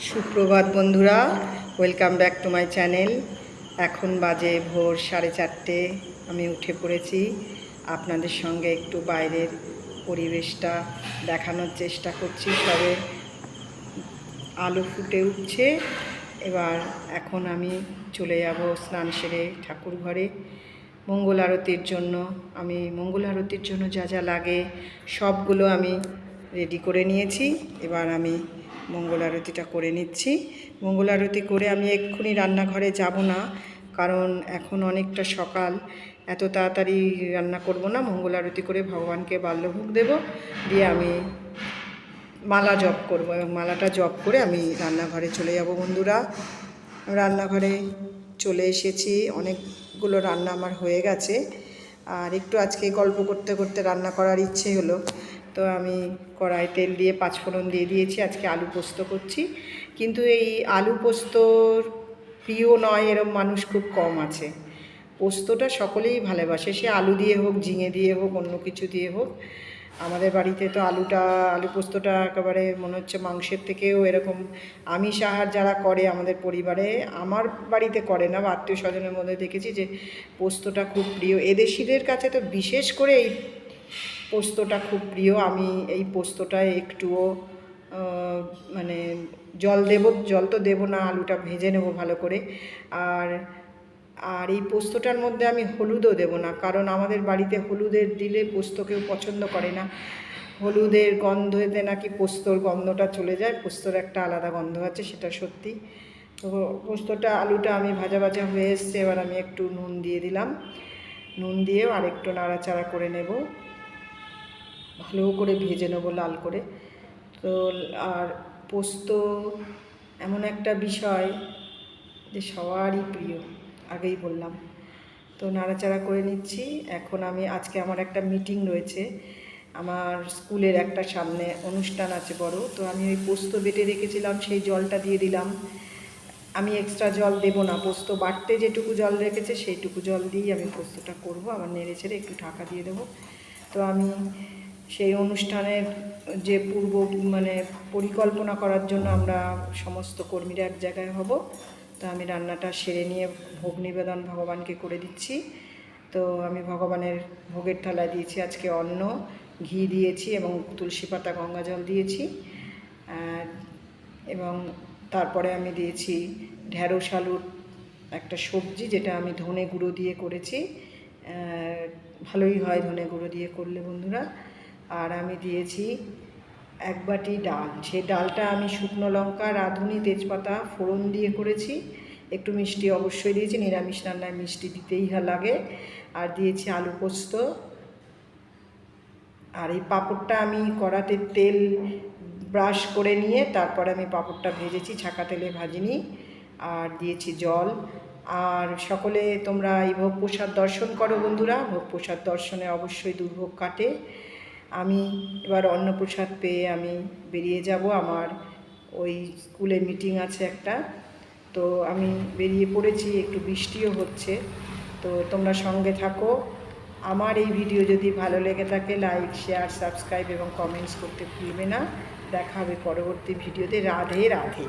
সুপ্রভাত বন্ধুরা, welcome back to my channel. এখন বাজে ভোর 4:30। আমি উঠে পড়েছি। আপনাদের সঙ্গে একটু বাইরের পরিবেশটা দেখানোর চেষ্টা করছি। সবে আলো ফুটে উঠছে। এবার এখন আমি চলে যাব স্নান সেরে ঠাকুর ঘরে মঙ্গল আরতির জন্য। আমি মঙ্গল আরতির জন্য যা যা লাগে সবগুলো আমি রেডি করে নিয়েছি। এবার আমি মঙ্গল আরতিটা করে নিচ্ছি। মঙ্গল আরতি করে আমি এক্ষুনি রান্নাঘরে যাব না, কারণ এখন অনেকটা সকাল। এত তাড়াতাড়ি রান্না করব না। মঙ্গল আরতি করে ভগবানকে বাল্যভোগ দেব, দিয়ে আমি মালা জপ করব এবং মালাটা জপ করে আমি রান্নাঘরে চলে যাব। বন্ধুরা, রান্নাঘরে চলে এসেছি। অনেকগুলো রান্না আমার হয়ে গেছে, আর একটু আজকে গল্প করতে করতে রান্না করার ইচ্ছে হলো, তো আমি কড়াই তেল দিয়ে পাঁচফোড়ন দিয়ে দিয়েছি। আজকে আলু পোস্ত করছি, কিন্তু এই আলু পোস্তর প্রিয় নয় এরম মানুষ খুব কম আছে। পোস্তটা সকলেই ভালোবাসে, সে আলু দিয়ে হোক, ঝিঙে দিয়ে হোক, অন্য কিছু দিয়ে হোক। আমাদের বাড়িতে তো আলু পোস্তটা একেবারে মনে হচ্ছে মাংসের থেকেও এরকম আমিষ আহার যারা করে আমাদের পরিবারে, আমার বাড়িতে করে না বা আত্মীয় স্বজনের মধ্যে দেখেছি যে পোস্তটা খুব প্রিয়। এদেশিদের কাছে তো বিশেষ করে এই পোস্তটা খুব প্রিয়। আমি এই পোস্তটায় একটুও মানে জল তো দেবো না, আলুটা ভেজে নেব ভালো করে। আর এই পোস্তটার মধ্যে আমি হলুদও দেব না, কারণ আমাদের বাড়িতে হলুদের দিলে পোস্ত কেউ পছন্দ করে না। হলুদের গন্ধতে নাকি পোস্তর গন্ধটা চলে যায়। পোস্তর একটা আলাদা গন্ধ আছে, সেটা সত্যি। তো পোস্তটা আলুটা আমি ভাজা ভাজা হয়ে এসছে। এবার আমি একটু নুন দিয়ে দিলাম। নুন দিয়েও আরেকটু নাড়াচাড়া করে নেব, ভালো করে ভেজে নেব লাল করে। তো আর পোস্ত এমন একটা বিষয় যে সবারই প্রিয়, আগেই বললাম। তো নাড়াচাড়া করে নিচ্ছি। এখন আমি আজকে আমার একটা মিটিং রয়েছে, আমার স্কুলের একটা সামনে অনুষ্ঠান আছে বড়। তো আমি ওই পোস্ত বেটে রেখেছিলাম, সেই জলটা দিয়ে দিলাম। আমি এক্সট্রা জল দেব না, পোস্ত বাটতে যেটুকু জল রেখেছে সেইটুকু জল দিয়েই আমি পোস্তটা করব। আমার নেড়ে ছেড়ে একটু ঢাকা দিয়ে দেবো। তো আমি সেই অনুষ্ঠানের যে পরিকল্পনা করার জন্য আমরা সমস্ত কর্মীরা এক জায়গায় হব। তো আমি রান্নাটা সেরে নিয়ে ভোগ নিবেদন ভগবানকে করে দিচ্ছি। তো আমি ভগবানের ভোগের থালায় দিয়েছি আজকে অন্ন, ঘি দিয়েছি এবং তুলসী পাতা গঙ্গা জল দিয়েছি। এবং তারপরে আমি দিয়েছি ঢ্যাঁড়স আলুর একটা সবজি, যেটা আমি ধনে গুঁড়ো দিয়ে করেছি। ভালোই হয় ধনে গুঁড়ো দিয়ে করলে বন্ধুরা। আর আমি দিয়েছি এক বাটি ডাল। সেই ডালটা আমি শুকনো লঙ্কা, রাঁধুনি, তেজপাতা ফোড়ন দিয়ে করেছি। একটু মিষ্টি অবশ্যই দিয়েছি, নিরামিষ রান্নায় মিষ্টি দিতেই লাগে। আর দিয়েছি আলু পোস্ত। আর এই পাঁপড়টা আমি কড়াতে তেল ব্রাশ করে নিয়ে তারপরে আমি পাঁপড়টা ভেজেছি, ছাঁকা তেলে ভাজিনি। আর দিয়েছি জল। আর সকলে তোমরা এই ভোগ প্রসাদ দর্শন করো বন্ধুরা। ভোগ প্রসাদ দর্শনে অবশ্যই দুর্ভোগ কাটে। আমি এবার অন্নপ্রসাদ পেয়ে আমি বেরিয়ে যাব। আমার ওই স্কুলে মিটিং আছে একটা, তো আমি বেরিয়ে পড়েছি। একটু বৃষ্টিও হচ্ছে, তো তোমরা সঙ্গে থাকো। আমার এই ভিডিও যদি ভালো লেগে থাকে, লাইক, শেয়ার, সাবস্ক্রাইব এবং কমেন্টস করতে ভুলবে না। দেখা হবে পরবর্তী ভিডিওতে। রাধে রাধে।